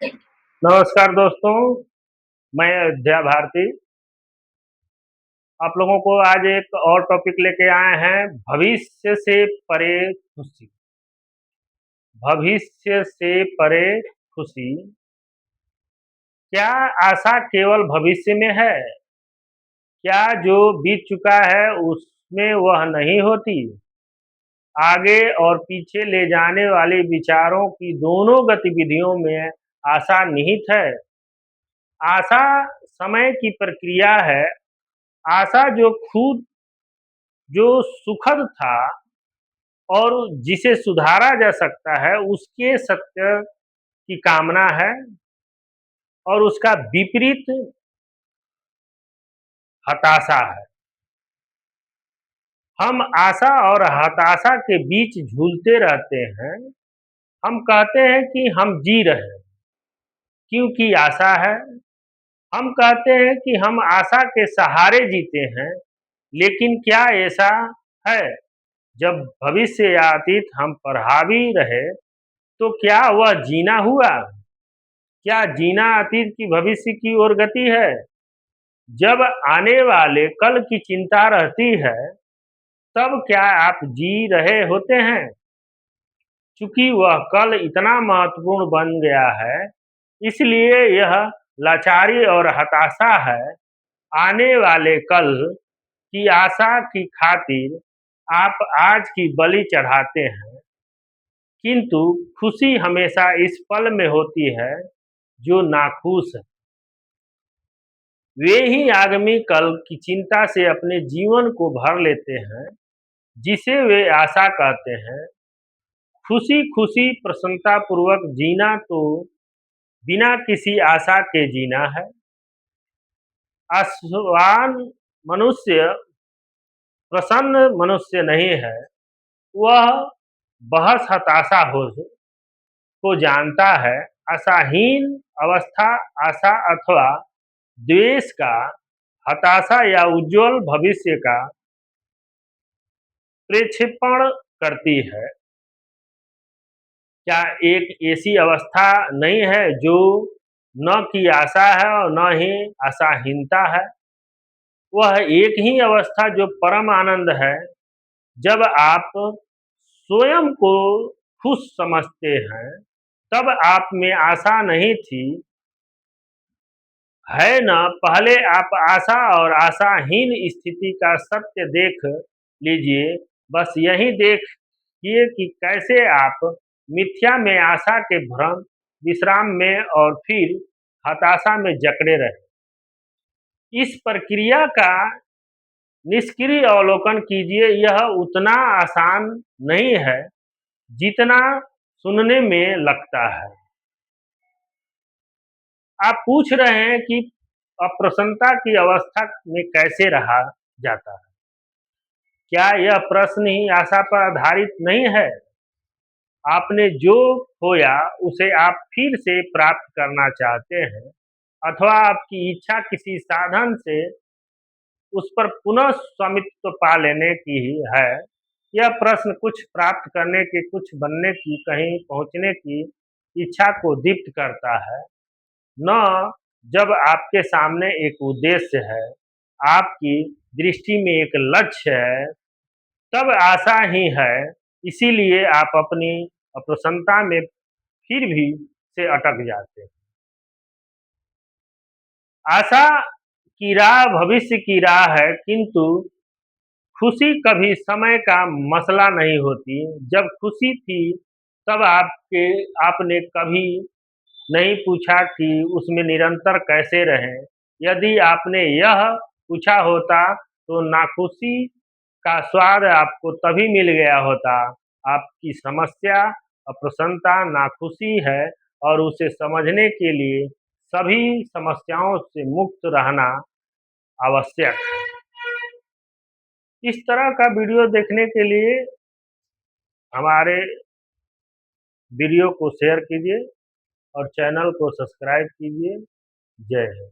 नमस्कार दोस्तों, मैं अयोध्या भारती। आप लोगों को आज एक और टॉपिक लेके आए हैं, भविष्य से परे खुशी। भविष्य से परे खुशी, क्या आशा केवल भविष्य में है? क्या जो बीत चुका है उसमें वह नहीं होती? आगे और पीछे ले जाने वाले विचारों की दोनों गतिविधियों में आशा निहित है। आशा समय की प्रक्रिया है। आशा जो सुखद था और जिसे सुधारा जा सकता है, उसके सत्य की कामना है, और उसका विपरीत हताशा है। हम आशा और हताशा के बीच झूलते रहते हैं। हम कहते हैं कि हम जी रहे हैं क्योंकि आशा है। हम कहते हैं कि हम आशा के सहारे जीते हैं, लेकिन क्या ऐसा है? जब भविष्य या अतीत हम पर हावी रहे, तो क्या वह जीना हुआ? क्या जीना अतीत की भविष्य की ओर गति है? जब आने वाले कल की चिंता रहती है, तब क्या आप जी रहे होते हैं? चूंकि वह कल इतना महत्वपूर्ण बन गया है, इसलिए यह लाचारी और हताशा है। आने वाले कल की आशा की खातिर आप आज की बलि चढ़ाते हैं, किंतु खुशी हमेशा इस पल में होती है जो नाखुश है। वे ही आगामी कल की चिंता से अपने जीवन को भर लेते हैं, जिसे वे आशा कहते हैं। खुशी खुशी प्रसन्नतापूर्वक जीना तो बिना किसी आशा के जीना है। आशावान मनुष्य प्रसन्न मनुष्य नहीं है। वह बहस हताशा को जानता है। आशाहीन अवस्था आशा अथवा द्वेष का, हताशा या उज्जवल भविष्य का प्रक्षेपण करती है। क्या एक ऐसी अवस्था नहीं है जो न की आशा है और न ही आशाहीनता है? वह एक ही अवस्था जो परम आनंद है। जब आप स्वयं को खुश समझते हैं, तब आप में आशा नहीं थी, है ना? पहले आप आशा और आशाहीन स्थिति का सत्य देख लीजिए। बस यही देखिए कि कैसे आप मिथ्या में आशा के भ्रम, विश्राम में और फिर हताशा में जकड़े रहे। इस प्रक्रिया का निष्क्रिय अवलोकन कीजिए। यह उतना आसान नहीं है जितना सुनने में लगता है। आप पूछ रहे हैं कि अप्रसन्नता की अवस्था में कैसे रहा जाता है? क्या यह प्रश्न ही आशा पर आधारित नहीं है? आपने जो खोया उसे आप फिर से प्राप्त करना चाहते हैं, अथवा आपकी इच्छा किसी साधन से उस पर पुनः स्वामित्व पा लेने की ही है। यह प्रश्न कुछ प्राप्त करने की, कुछ बनने की, कहीं पहुंचने की इच्छा को दीप्त करता है। न जब आपके सामने एक उद्देश्य है, आपकी दृष्टि में एक लक्ष्य है, तब आशा ही है। इसीलिए आप अपनी अप्रसन्नता में फिर भी से अटक जाते हैं। आशा की राह भविष्य की राह है, किंतु खुशी कभी समय का मसला नहीं होती। जब खुशी थी, तब आपने कभी नहीं पूछा कि उसमें निरंतर कैसे रहें। यदि आपने यह पूछा होता, तो नाखुशी का स्वाद आपको तभी मिल गया होता। आपकी समस्या अप्रसन्नता, नाखुशी है, और उसे समझने के लिए सभी समस्याओं से मुक्त रहना आवश्यक है। इस तरह का वीडियो देखने के लिए हमारे वीडियो को शेयर कीजिए और चैनल को सब्सक्राइब कीजिए। जय हिंद।